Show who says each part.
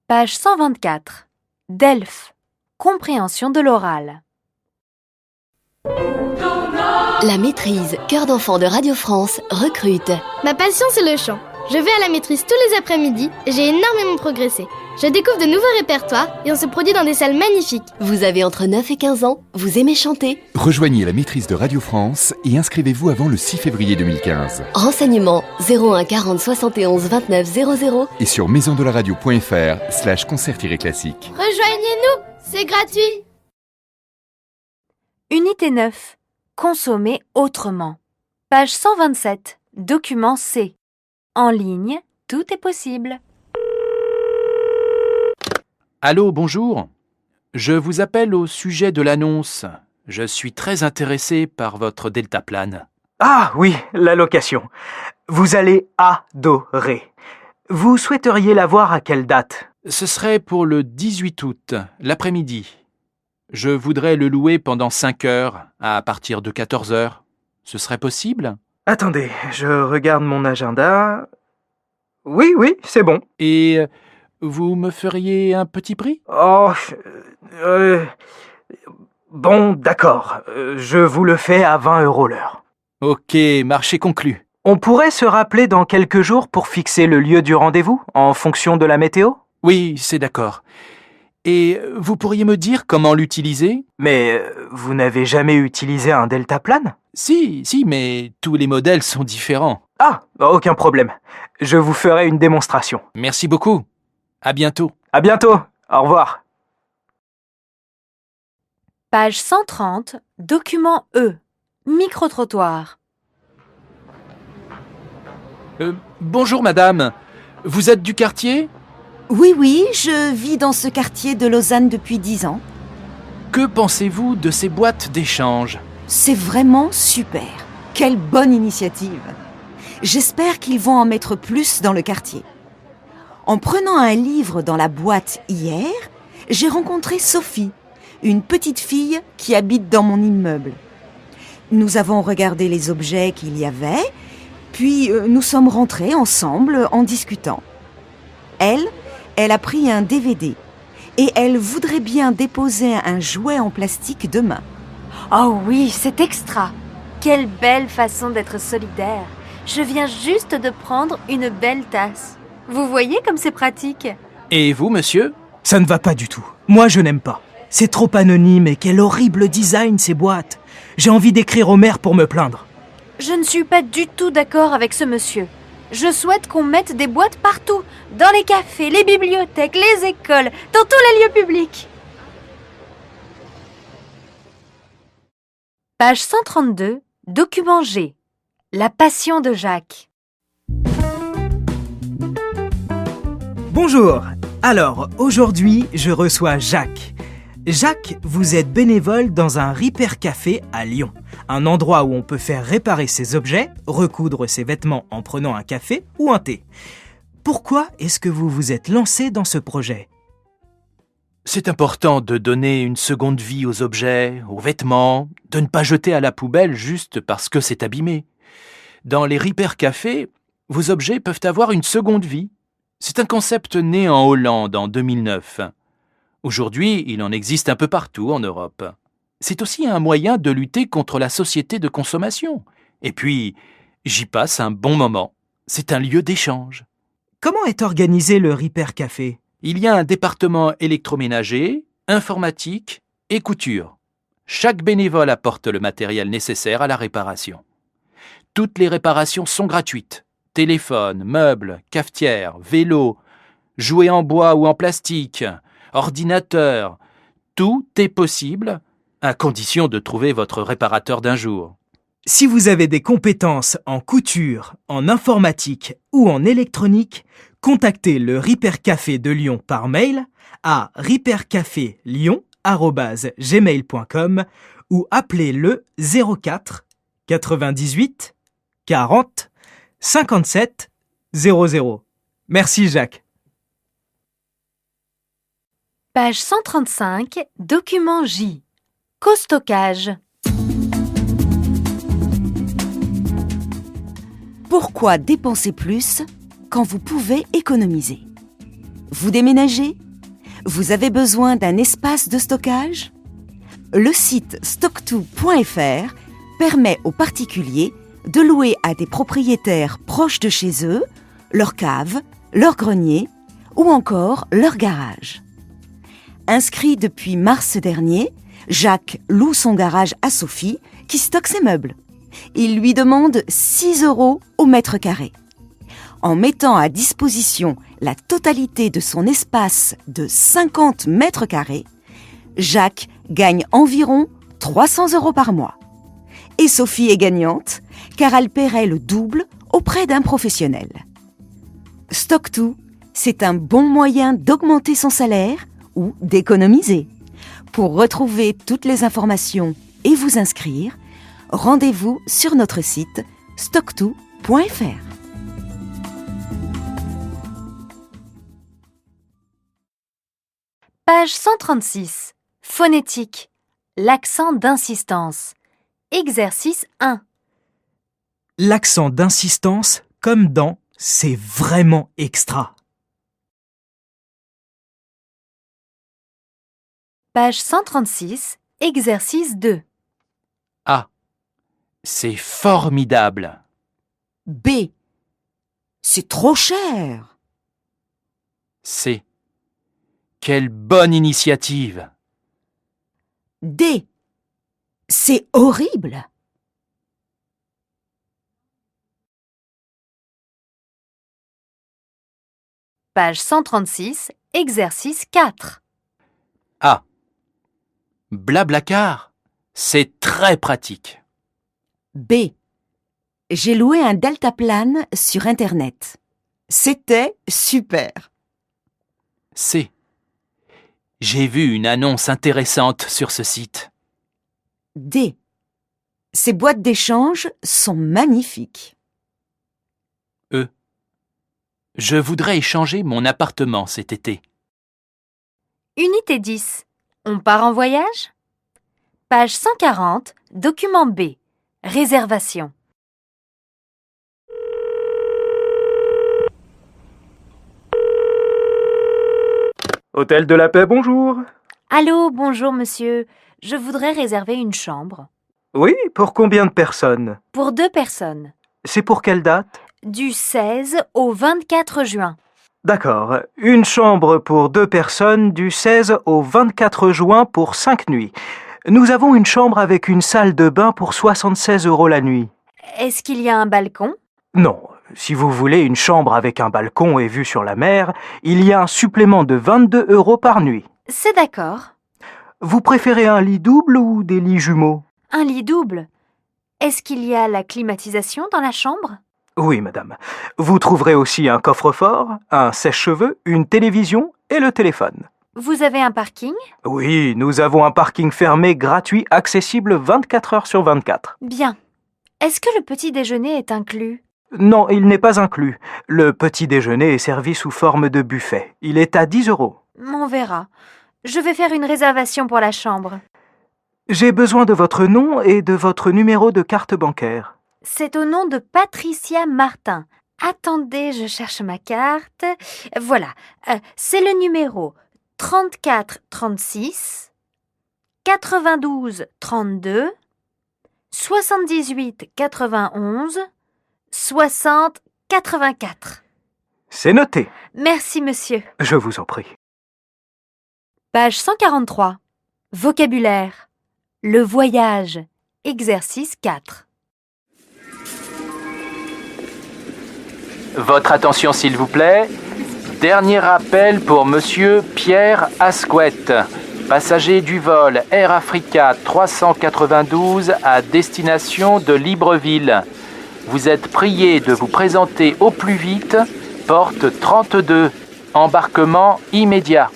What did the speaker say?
Speaker 1: Page 124. DELF. Compréhension de l'oral.
Speaker 2: La maîtrise Cœur d'enfant de Radio France recrute.
Speaker 3: Ma passion, c'est le chant. Je vais à la maîtrise tous les après-midi et j'ai énormément progressé. Je découvre de nouveaux répertoires et on se produit dans des salles magnifiques.
Speaker 2: Vous avez entre 9 et 15 ans, vous aimez chanter.
Speaker 4: Rejoignez la maîtrise de Radio France et inscrivez-vous avant le 6 février 2015.
Speaker 2: Renseignements 01 40 71 29 00
Speaker 4: Et sur maisondelaradio.fr/concert-classique.
Speaker 3: Rejoignez-nous, c'est gratuit.
Speaker 1: Unité 9. Consommer autrement. Page 127. Document C. En ligne, tout est possible.
Speaker 5: Allô, bonjour. Je vous appelle au sujet de l'annonce. Je suis très intéressé par votre deltaplane.
Speaker 6: Ah oui, la location. Vous allez adorer. Vous souhaiteriez la voir à quelle date?
Speaker 5: Ce serait pour le 18 août, l'après-midi. Je voudrais le louer pendant 5 heures, à partir de 14 heures. Ce serait possible?
Speaker 6: Attendez, je regarde mon agenda. Oui, c'est bon.
Speaker 5: Et vous me feriez un petit prix?
Speaker 6: Oh, bon, d'accord. Je vous le fais à 20 € l'heure.
Speaker 5: Ok, marché conclu.
Speaker 6: On pourrait se rappeler dans quelques jours pour fixer le lieu du rendez-vous, en fonction de la météo?
Speaker 5: Oui, c'est d'accord. Et vous pourriez me dire comment l'utiliser?
Speaker 6: Mais vous n'avez jamais utilisé un deltaplane?
Speaker 5: Si, mais tous les modèles sont différents.
Speaker 6: Ah, aucun problème. Je vous ferai une démonstration.
Speaker 5: Merci beaucoup. À bientôt.
Speaker 6: À bientôt. Au revoir.
Speaker 1: Page 130. Document E. Micro-trottoir.
Speaker 5: Bonjour madame. Vous êtes du quartier?
Speaker 7: Oui, je vis dans ce quartier de Lausanne depuis 10 ans.
Speaker 5: Que pensez-vous de ces boîtes d'échange?
Speaker 7: C'est vraiment super. Quelle bonne initiative. J'espère qu'ils vont en mettre plus dans le quartier. En prenant un livre dans la boîte hier, j'ai rencontré Sophie, une petite fille qui habite dans mon immeuble. Nous avons regardé les objets qu'il y avait, puis nous sommes rentrés ensemble en discutant. Elle a pris un DVD et elle voudrait bien déposer un jouet en plastique demain.
Speaker 1: Oh oui, c'est extra. Quelle belle façon d'être solidaire. Je viens juste de prendre une belle tasse. Vous voyez comme c'est pratique?
Speaker 5: Et vous, monsieur?
Speaker 6: Ça ne va pas du tout. Moi, je n'aime pas. C'est trop anonyme et quel horrible design ces boîtes. J'ai envie d'écrire au maire pour me plaindre.
Speaker 1: Je ne suis pas du tout d'accord avec ce monsieur. Je souhaite qu'on mette des boîtes partout, dans les cafés, les bibliothèques, les écoles, dans tous les lieux publics. Page 132, document G. La passion de Jacques.
Speaker 6: Bonjour. Alors, aujourd'hui, je reçois Jacques. Jacques, vous êtes bénévole dans un Repair Café à Lyon, un endroit où on peut faire réparer ses objets, recoudre ses vêtements en prenant un café ou un thé. Pourquoi est-ce que vous vous êtes lancé dans ce projet?
Speaker 5: C'est important de donner une seconde vie aux objets, aux vêtements, de ne pas jeter à la poubelle juste parce que c'est abîmé. Dans les Repair Cafés, vos objets peuvent avoir une seconde vie. C'est un concept né en Hollande en 2009. Aujourd'hui, il en existe un peu partout en Europe. C'est aussi un moyen de lutter contre la société de consommation. Et puis, j'y passe un bon moment. C'est un lieu d'échange.
Speaker 6: Comment est organisé le Repair Café?
Speaker 5: Il y a un département électroménager, informatique et couture. Chaque bénévole apporte le matériel nécessaire à la réparation. Toutes les réparations sont gratuites. Téléphone, meubles, cafetières, vélos, jouets en bois ou en plastique, ordinateur, tout est possible à condition de trouver votre réparateur d'un jour.
Speaker 6: Si vous avez des compétences en couture, en informatique ou en électronique, contactez le Repair Café de Lyon par mail à repaircafélyon@gmail.com ou appelez le 04 98 40 57 00. Merci Jacques.
Speaker 1: Page 135, document J. Co-stockage.
Speaker 7: Pourquoi dépenser plus quand vous pouvez économiser? Vous déménagez? Vous avez besoin d'un espace de stockage? Le site stock2.fr permet aux particuliers de louer à des propriétaires proches de chez eux leur cave, leur grenier ou encore leur garage. Inscrit depuis mars dernier, Jacques loue son garage à Sophie qui stocke ses meubles. Il lui demande 6 € au mètre carré. En mettant à disposition la totalité de son espace de 50 mètres carrés, Jacques gagne environ 300 € par mois. Et Sophie est gagnante car elle paierait le double auprès d'un professionnel. Stock2, c'est un bon moyen d'augmenter son salaire ou d'économiser. Pour retrouver toutes les informations et vous inscrire, rendez-vous sur notre site stock2.fr.
Speaker 1: Page 136. Phonétique. L'accent d'insistance. Exercice 1.
Speaker 6: L'accent d'insistance, comme dans « c'est vraiment extra ».
Speaker 1: Page 136. Exercice 2.
Speaker 5: A. C'est formidable.
Speaker 7: B. C'est trop cher.
Speaker 5: C. Quelle bonne initiative.
Speaker 7: D. C'est horrible.
Speaker 1: Page 136. Exercice 4.
Speaker 5: A. Blablacar, c'est très pratique.
Speaker 7: B. J'ai loué un deltaplane sur Internet. C'était super.
Speaker 5: C. J'ai vu une annonce intéressante sur ce site.
Speaker 7: D. Ces boîtes d'échange sont magnifiques.
Speaker 5: E. Je voudrais échanger mon appartement cet été.
Speaker 1: Unité 10. On part en voyage? Page 140, document B. Réservation.
Speaker 8: Hôtel de la Paix, bonjour.
Speaker 1: Allô, bonjour monsieur. Je voudrais réserver une chambre.
Speaker 8: Oui, pour combien de personnes?
Speaker 1: Pour 2 personnes.
Speaker 8: C'est pour quelle date?
Speaker 1: Du 16 au 24 juin.
Speaker 8: D'accord. Une chambre pour 2 personnes du 16 au 24 juin pour 5 nuits. Nous avons une chambre avec une salle de bain pour 76 € la nuit.
Speaker 1: Est-ce qu'il y a un balcon?
Speaker 8: Non. Si vous voulez une chambre avec un balcon et vue sur la mer, il y a un supplément de 22 € par nuit.
Speaker 1: C'est d'accord.
Speaker 8: Vous préférez un lit double ou des lits jumeaux?
Speaker 1: Un lit double. Est-ce qu'il y a la climatisation dans la chambre?
Speaker 8: Oui, madame. Vous trouverez aussi un coffre-fort, un sèche-cheveux, une télévision et le téléphone.
Speaker 1: Vous avez un parking?
Speaker 8: Oui, nous avons un parking fermé gratuit accessible 24 heures sur 24.
Speaker 1: Bien. Est-ce que le petit déjeuner est inclus?
Speaker 8: Non, il n'est pas inclus. Le petit déjeuner est servi sous forme de buffet. Il est à 10 €.
Speaker 1: On verra. Je vais faire une réservation pour la chambre.
Speaker 8: J'ai besoin de votre nom et de votre numéro de carte bancaire.
Speaker 1: C'est au nom de Patricia Martin. Attendez, je cherche ma carte. Voilà, c'est le numéro 34 36 92 32 78 91 60 84.
Speaker 8: C'est noté.
Speaker 1: Merci, monsieur.
Speaker 8: Je vous en prie.
Speaker 1: Page 143. Vocabulaire. Le voyage. Exercice 4.
Speaker 5: Votre attention s'il vous plaît. Dernier appel pour monsieur Pierre Asquette, passager du vol Air Africa 392 à destination de Libreville. Vous êtes prié de vous présenter au plus vite, porte 32, embarquement immédiat.